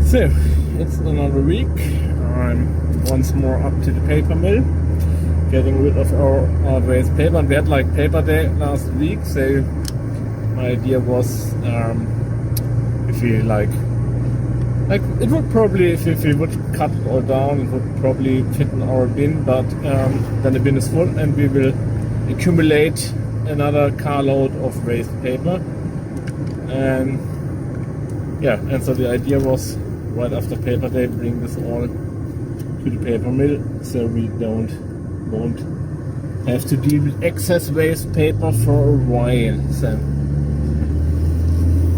So, it's another week. I'm once more up to the paper mill, getting rid of our waste paper. And we had like paper day last week, so my idea was if we like it would probably, if we would cut it all down, it would probably fit in our bin, but then the bin is full and we will accumulate another carload of waste paper. And yeah, and so the idea was right after paper day bring this all to the paper mill, so we won't have to deal with excess waste paper for a while. So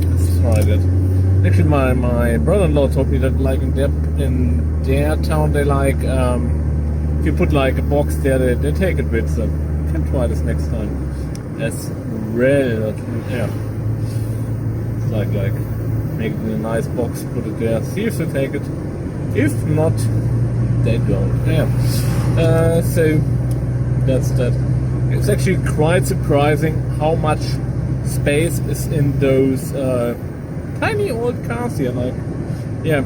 let's try that. Actually, my brother-in-law told me that like in their town they like if you put like a box there, they take it with. So we can try this next time as well. Yeah, it's like make it in a nice box, put it there, see if they take it. If not, they don't. Yeah. So that's that. It's actually quite surprising how much space is in those tiny old cars here. Like, yeah,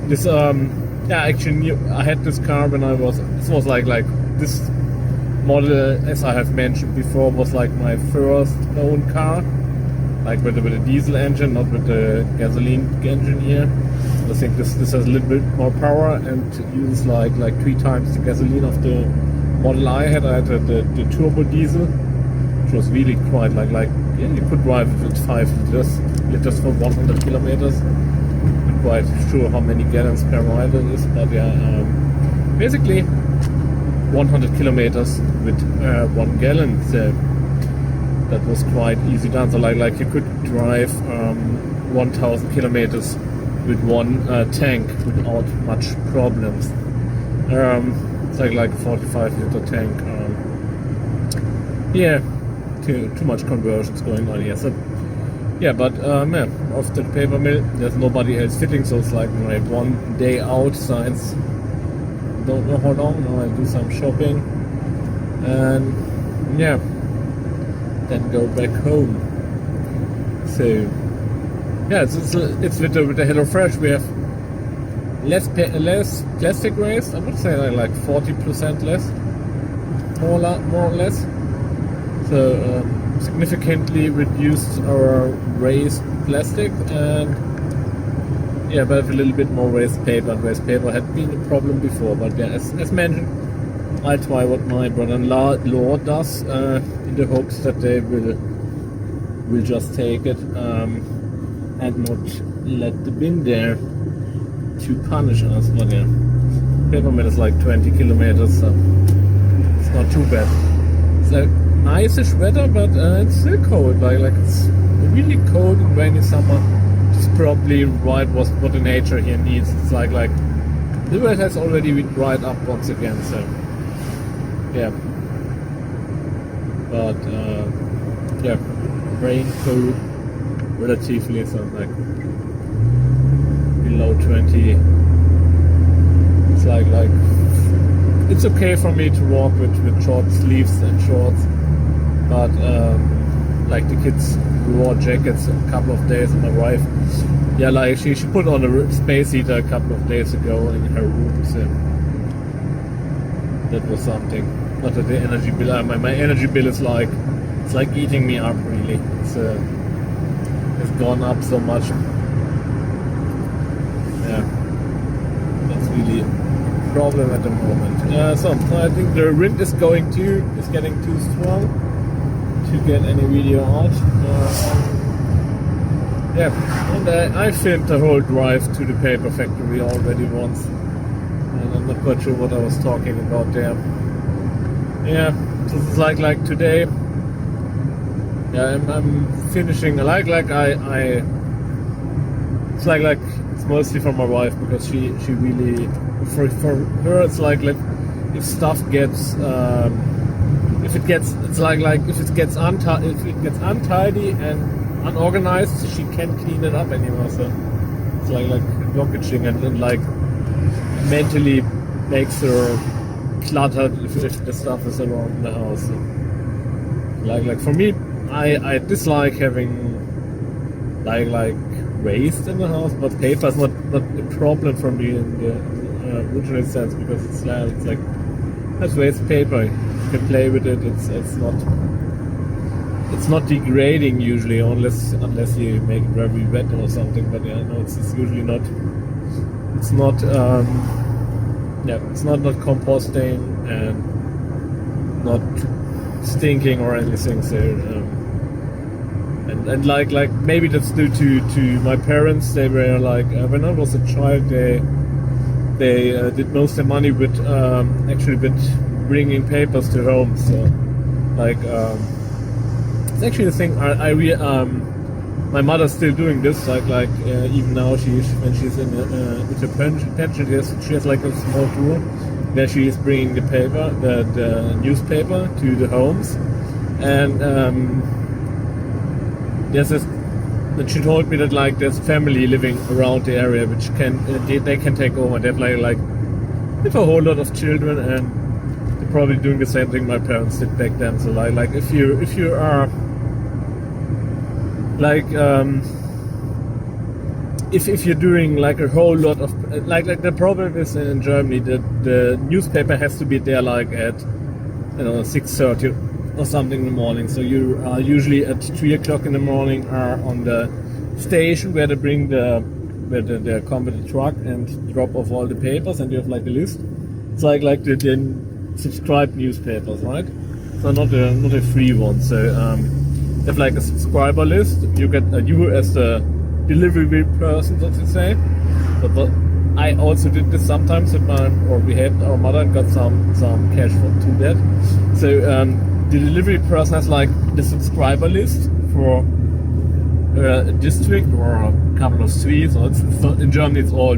this actually I had this car when this was like this model, as I have mentioned before, was like my first own car, like with a diesel engine, not with the gasoline engine here. I think this has a little bit more power and uses like 3 times the gasoline of the model I had. I had the turbo diesel, which was really quite like yeah, you could drive it with 5 liters for 100 kilometers. I'm quite sure how many gallons per mile it is, but yeah, basically 100 kilometers with 1 gallon. So that was quite easy done. So like you could drive 1,000 kilometers with one tank without much problems. It's like a 45 liter tank. Yeah, too much conversions going on here. So yeah, but yeah, off to the paper mill. There's nobody else fitting, so it's like my 1 day out since don't know how long. Now I'll do some shopping and yeah, then go back home. So yeah, it's with the HelloFresh. We have less plastic waste. I would say like 40% less, more or less. So significantly reduced our waste plastic, and yeah, but a little bit more waste paper. And waste paper had been a problem before, but yeah, as mentioned, I'll try what my brother-in-law does in the hopes that they will just take it and not let the bin there to punish us. But yeah, paper mill is like 20 kilometers, so it's not too bad. It's like nice-ish weather, but it's still cold. Like it's really cold and rainy summer. It's probably right what the nature here needs. It's like the world has already dried up once again. So yeah, but yeah, rain, cold, relatively, so like below 20. It's like it's okay for me to walk with short sleeves and shorts, but like the kids wore jackets a couple of days, and my wife, yeah, like she put on a space heater a couple of days ago in her room, so that was something. Not that the energy bill, my energy bill is like, it's like eating me up really. It's gone up so much. Yeah, that's really a problem at the moment. So I think the wind is getting too strong to get any video out. Yeah, and I filmed the whole drive to the paper factory already once, and I'm not quite sure what I was talking about there. Yeah, this is like today. Yeah, I'm finishing. I it's like it's mostly for my wife, because she really for her it's like if stuff gets if it gets untidy and unorganized, she can't clean it up anymore. So it's like blockaging, and like mentally makes her cluttered if the stuff is around the house. So, like for me, I dislike having like waste in the house, but paper is not a problem for me in the original sense, because it's like that's waste paper. You can play with it. It's not degrading usually, unless you make it very wet or something. But yeah, no, it's usually not. It's not. It's not composting and not stinking or anything. So. And like maybe that's due to my parents. They were like when I was a child, they did most of their money with actually with bringing papers to home. So like it's actually the thing. My mother's still doing this. Like even now when she's in with her pension, she has like a small tour where she is bringing the paper, the newspaper to the homes, and. But she told me that like there's family living around the area which they can take over. They have like a whole lot of children, and they're probably doing the same thing my parents did back then. So like if you are like if you're doing like a whole lot of like the problem is in Germany that the newspaper has to be there like at 6:30 or something in the morning. So you are usually at 3 o'clock in the morning are on the station where they bring they come with the truck and drop off all the papers, and you have like a list. It's like the subscribed newspapers, right? So not a free one. So you have like a subscriber list. You get you as the delivery person, so to say. But I also did this sometimes with we helped our mother and got some cash to that. So the delivery person has like the subscriber list for a district or a couple of streets. Or in Germany it's all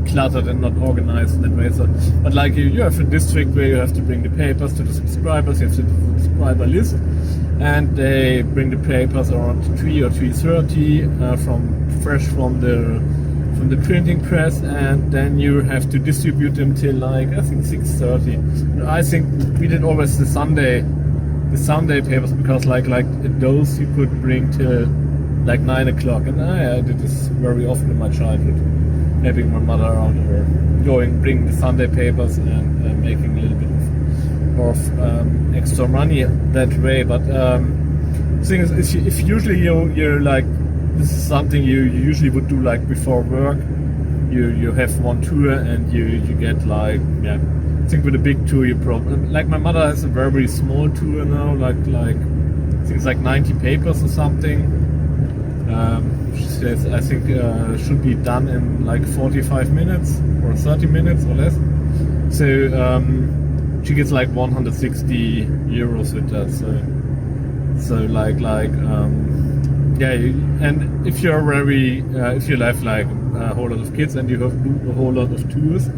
cluttered and not organized in that way. So, but like you have a district where you have to bring the papers to the subscribers. You have the subscriber list, and they bring the papers around 3 or 3:30 fresh from the printing press, and then you have to distribute them till like I think 6:30. I think we did always the Sunday papers, because like those you could bring till like 9 o'clock, and I did this very often in my childhood, having my mother around her, bring the Sunday papers and making a little bit of extra money that way. But the thing is, if usually you're like, this is something you usually would do like before work. You have one tour and you get like I think with a big tour you probably like my mother has a very small tour now, like I think it's like 90 papers or something. She says I think should be done in like 45 minutes or 30 minutes or less. So she gets like 160 euros with that. So and if you're if you have like a whole lot of kids and you have a whole lot of tours,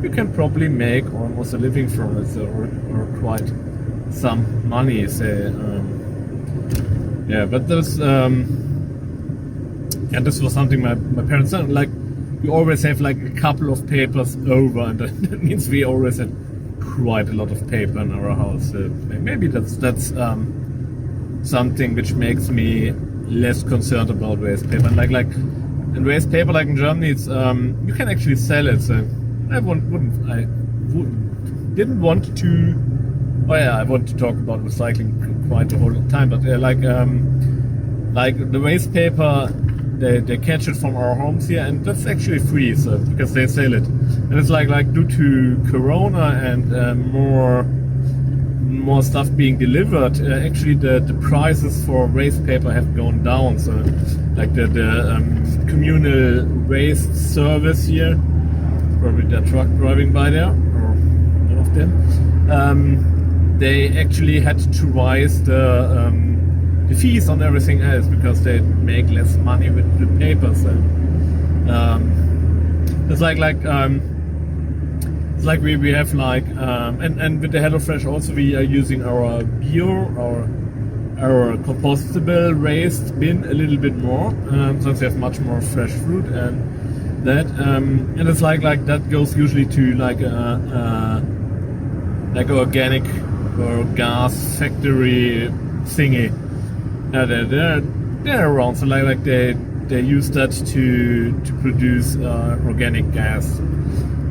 you can probably make almost a living from it, or quite some money. So but this this was something my parents did. Like we always have like a couple of papers over, and that means we always had quite a lot of paper in our house. So maybe that's something which makes me less concerned about waste paper. And like in waste paper, like in Germany, it's you can actually sell it. So I didn't want to. Oh yeah, I want to talk about recycling quite the whole time. But like the waste paper, they catch it from our homes here, and that's actually free. So because they sell it, and it's like due to Corona and more stuff being delivered, actually the prices for waste paper have gone down. So like the communal waste service here, probably the truck driving by there, or one of them, they actually had to raise the fees on everything else because they make less money with the paper. So it's it's like we have like and with the HelloFresh also we are using our our compostable waste bin a little bit more, since we have much more fresh fruit and that and it's like that goes usually to like organic or gas factory thingy. They're around, so like they they use that to produce organic gas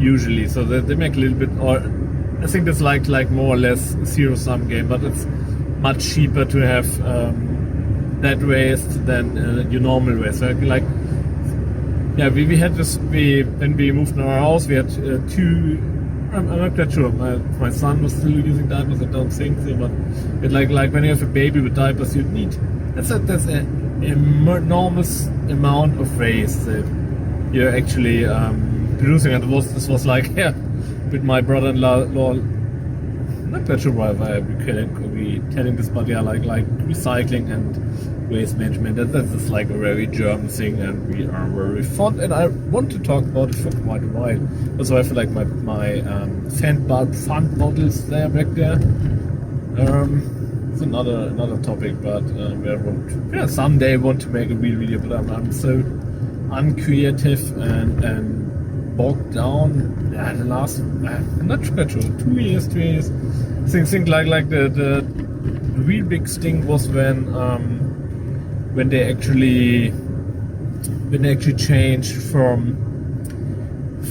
usually. So they make a little bit, or I think it's like more or less zero-sum game, but it's much cheaper to have that waste than your normal waste. So like, yeah, we had this. When we moved in our house, we had two. I'm not quite sure. My son was still using diapers. I don't think so, but like when you have a baby with diapers, you need. That's an enormous amount of waste that you're actually producing. And this was like, yeah, with my brother-in-law. Not quite sure why we telling this, but yeah, like recycling and waste management. That's just like a very German thing, and we are very fond. And I want to talk about it for quite a while. Also, I feel like my fun bottles there back there. It's another topic, but someday I want to make a real video. But I'm so uncreative and bogged down. Yeah, the last I'm not quite sure. 2 years. Think like the real big sting was when they actually changed from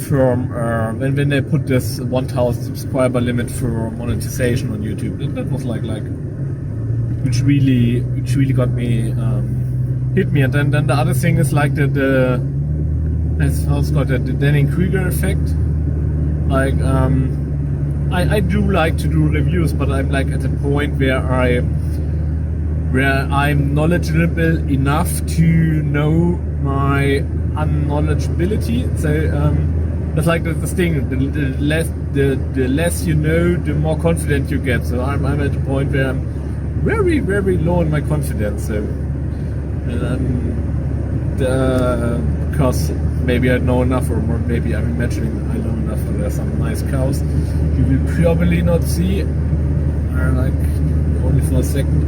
when they put this 1,000 subscriber limit for monetization on YouTube. That was like which really got me hit me. And then the other thing is like the Dunning-Kruger effect. Like I do like to do reviews, but I'm like at a point where I'm knowledgeable enough to know my unknowledgeability. So that's like this thing. The less you know, the more confident you get. So I'm at a point where I'm very, very low in my confidence. So because maybe I know enough, or maybe I'm imagining I know enough. There are some nice cows you will probably not see. Like only for a second.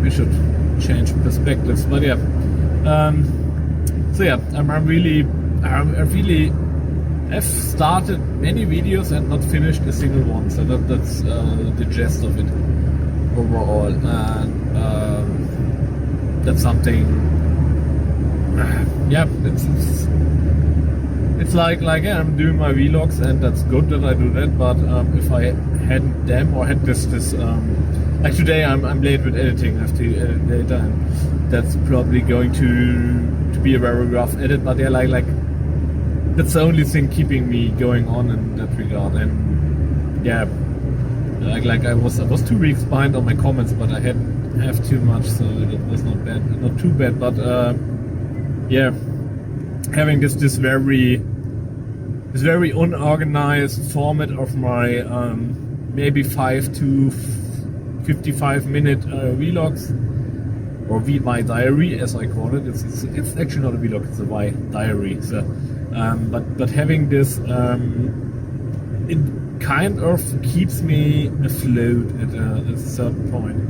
We should change perspectives, but yeah. So yeah, I really have started many videos and not finished a single one. So that's the gist of it overall, and that's something. Yeah, it's like yeah, I'm doing my vlogs, and that's good that I do that. But if I hadn't them or had this like today, I'm late with editing. I have to edit later, and that's probably going to be a very rough edit. But yeah, like that's the only thing keeping me going on in that regard. And yeah, like I was 2 weeks behind on my comments, but I hadn't have too much, so it was not too bad. But yeah, having this very unorganized format of my maybe 5 to 55-minute vlogs, or my diary as I call it. It's actually not a vlog, it's a diary. So, but having this, it kind of keeps me afloat at a certain point.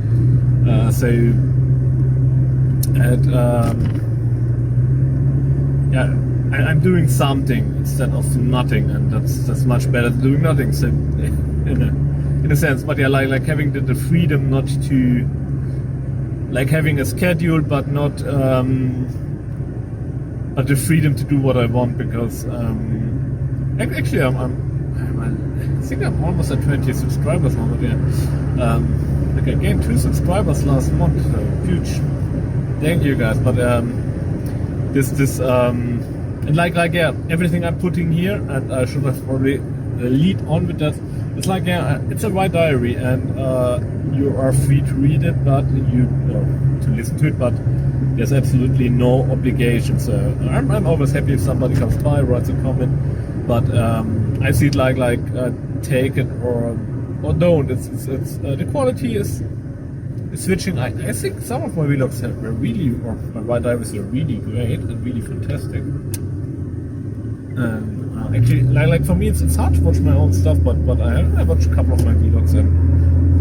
Yeah, I'm doing something instead of nothing, and that's much better than doing nothing. So in a sense, but yeah, like having the freedom not to, like having a schedule, but not but the freedom to do what I want, because actually I think I'm almost at 20 subscribers now. But yeah, like I gained 2 subscribers last month, so huge. Thank you guys. But this and like yeah, everything I'm putting here, and I should have probably lead on with that. It's like, yeah, it's a white diary, and you are free to read it, but to listen to it, but there's absolutely no obligation. So I'm always happy if somebody comes by, writes a comment, but I see it like take it or don't. It's the quality is switching. I think some of my vlogs were really, or my white diaries were really great and really fantastic. And actually, like for me, it's hard to watch my own stuff, but I watched a couple of my vlogs and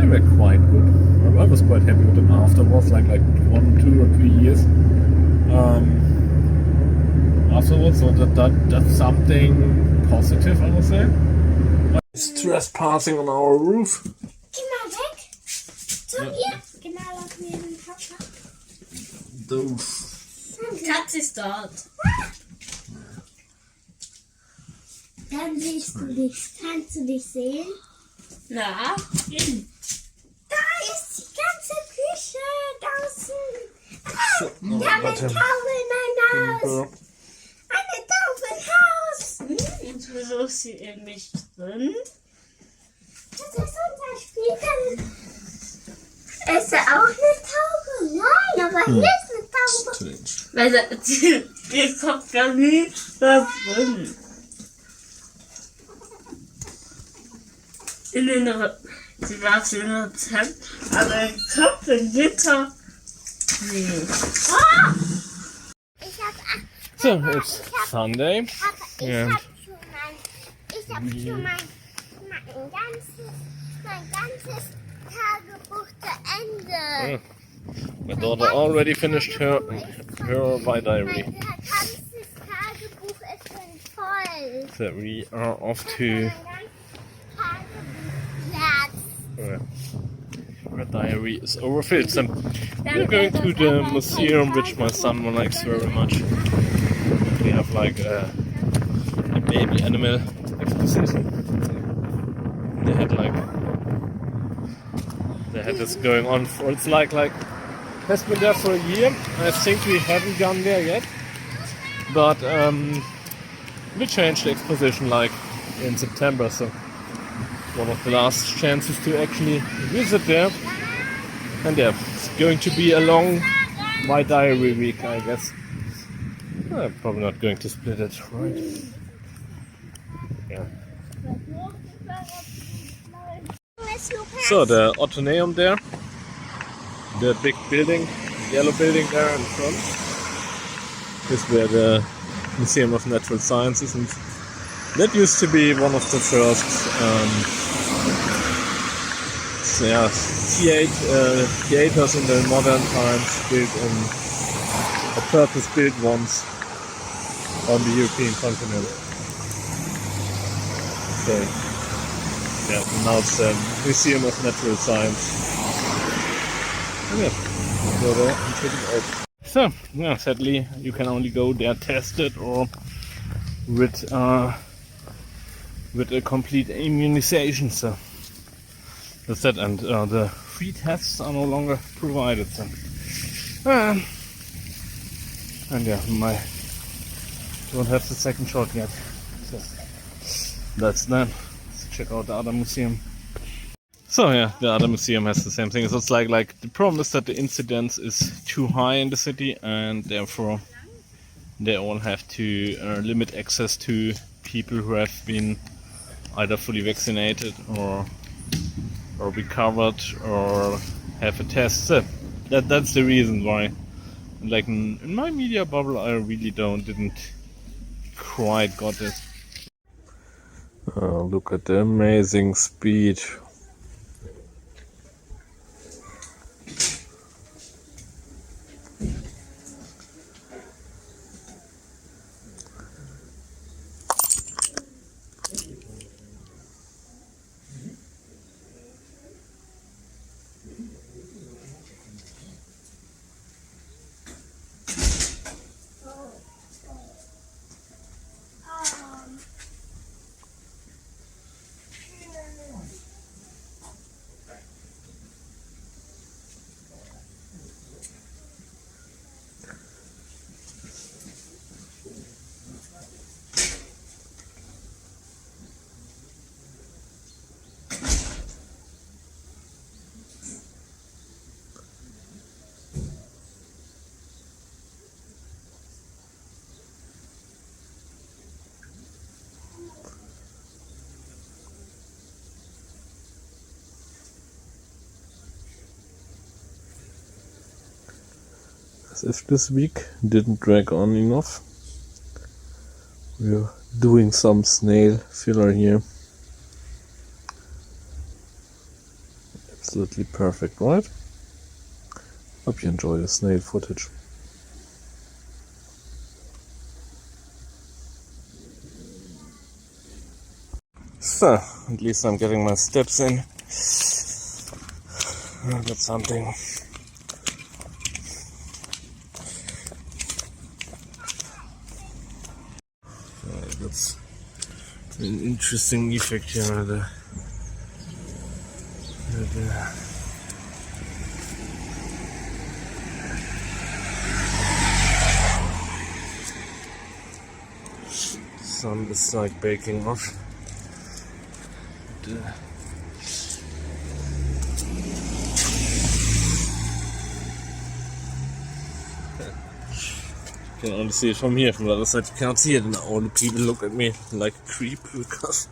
they were quite good. I was quite happy with them afterwards, like 1, 2, or 3 years afterwards. So that's something positive, I would say. It's trespassing on our roof. Geh mal weg. So, hier. Genau, lass mir den Papa. Doof. Danke. Katze ist dort. Dann siehst du dich. Kannst du dich sehen? Na, Da ist die ganze Küche draußen. Wir haben eine Taube in ein Haus. Eine Taube im Haus. Und wieso ist sie eben nicht drin? Das ist unser Spiegel. Ist da auch eine Taube? Nein, aber hier ist eine Taube. Weil hier kommt gar nie was drin. Sie war auf dem Rezept, aber im Kopf im Gitter. Nee. Oh! So, it's Sunday. Ich Ja. hab schon mein ganzes Tagebuch zu Ende. My daughter already finished her diary. Mein ganzes Tagebuch ist schon voll. So we are off to Mein Tagebuchplatz. her diary is overfilled. So we're going to the museum, which my son likes very much. We have like a baby animal exposition. They had this going on for it's like has been there for a year. I think we haven't gone there yet, but we changed the exposition like in September, so one of the last chances to actually visit there. And yeah, it's going to be a long my diary week, I guess. I'm probably not going to split it, right? Yeah. So the Athenaeum there, the big building, yellow building there in front, is where the Museum of Natural Sciences, and that used to be one of the first theaters in the modern times, built in a purpose-built ones on the European continent. So yeah, now it's the Museum of Natural Science. And yeah, go there and check it out. So, yeah, sadly you can only go there tested or with a complete immunization. So that's it, and the free tests are no longer provided. So. And yeah, don't have the second shot yet. So that's done. Let's check out the other museum. So yeah, the other museum has the same thing. So it's like the problem is that the incidence is too high in the city, and therefore they all have to limit access to people who have been either fully vaccinated or recovered or have a test. So that's the reason why. Like in my media bubble, I really didn't quite got it. Look at the amazing speed. As if this week didn't drag on enough, we're doing some snail filler here. Absolutely perfect, right? Hope you enjoy the snail footage. So, at least I'm getting my steps in. That's something. That's an interesting effect here. The sun is like baking off. You can only see it from here, from the other side you can't see it, and all the people look at me like a creep because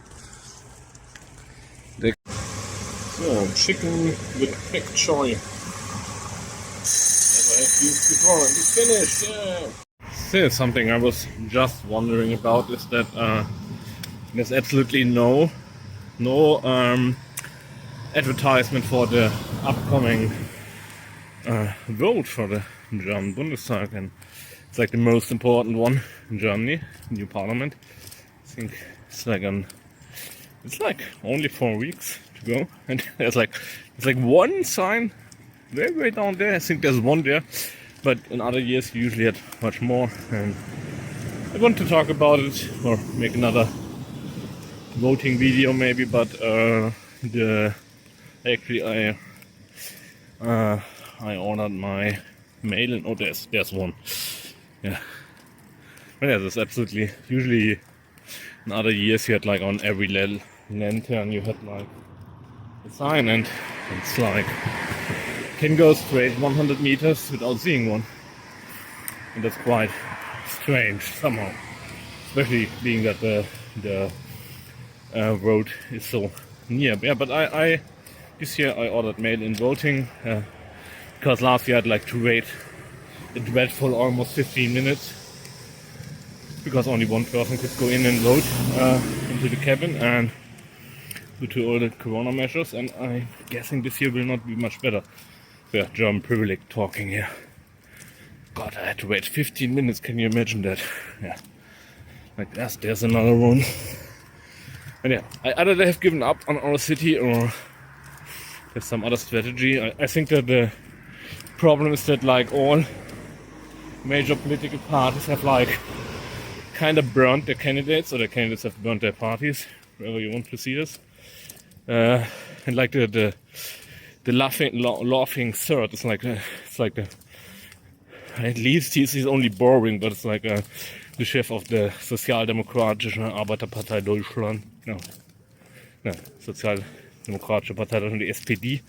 they... So, chicken with pak choy. Never had used before, and it's finished, yeah! So, something I was just wondering about is that there's absolutely no advertisement for the upcoming vote for the German Bundestag, and it's like the most important one in Germany, new parliament. I think it's like only 4 weeks to go, and there's like one sign way down there. I think there's one there, but in other years you usually had much more. And I want to talk about it or make another voting video maybe, but I ordered my mail and there's one. Yeah. But yeah, there's absolutely, usually in other years you had like on every lantern you had like a sign, and it's like can go straight 100 meters without seeing one. And that's quite strange somehow. Especially being that the road is so near. Yeah, but I this year I ordered mail-in voting because last year I had like to wait a dreadful almost 15 minutes because only one person could go in and vote into the cabin, and due to all the corona measures, and I'm guessing this year will not be much better. So yeah, German privilege talking here. God, I had to wait 15 minutes, can you imagine that? Yeah. Like there's another one. And yeah, I either have given up on our city or there's some other strategy. I think that the problem is that like all major political parties have like kind of burnt their candidates, or the candidates have burnt their parties, wherever you want to see this. And like the laughing third is like at least he's only boring, but it's like the chef of the Sozialdemokratische Arbeiterpartei Deutschland. No, Sozialdemokratische Partei Deutschland, the SPD.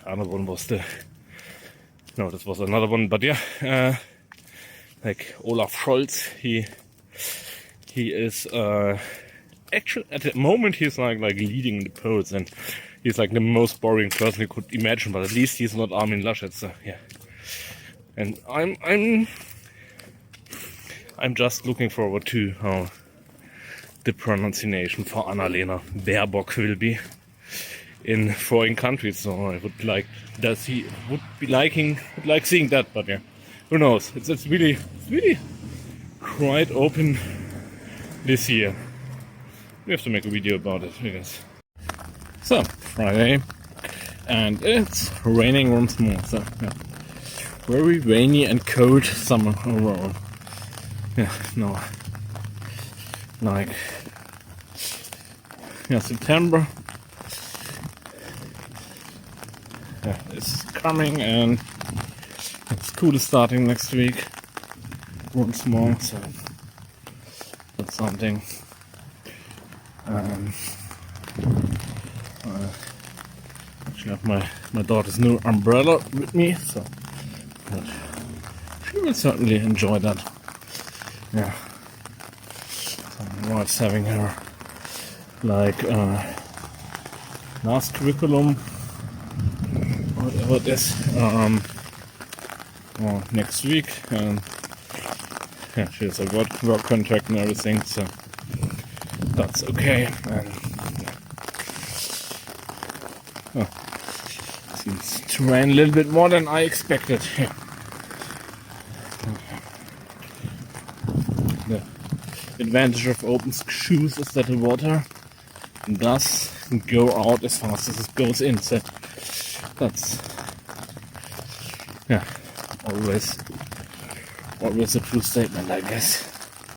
Another one was this was another one, but yeah, like Olaf Scholz, he is actually at the moment he's like leading the polls, and he's like the most boring person you could imagine, but at least he's not Armin Laschet, so yeah. And I'm just looking forward to how the pronunciation for Annalena Baerbock will be in foreign countries. So I would like seeing that, but yeah, who knows? It's really quite open this year. We have to make a video about it, I guess. So Friday, and it's raining once more. So yeah, very rainy and cold summer overall. Yeah, no, like yeah, September. Yeah, it's coming, and school is starting next week once more, so that's something. Actually have my daughter's new umbrella with me, so but she will certainly enjoy that. Yeah, so my wife's having her like last curriculum, whatever it is, next week, and yeah, she has a work contract and everything, so that's okay. And yeah. Seems to rain a little bit more than I expected. Yeah. The advantage of open shoes is that the water does go out as fast as it goes in. So that's yeah, always a true statement, I guess.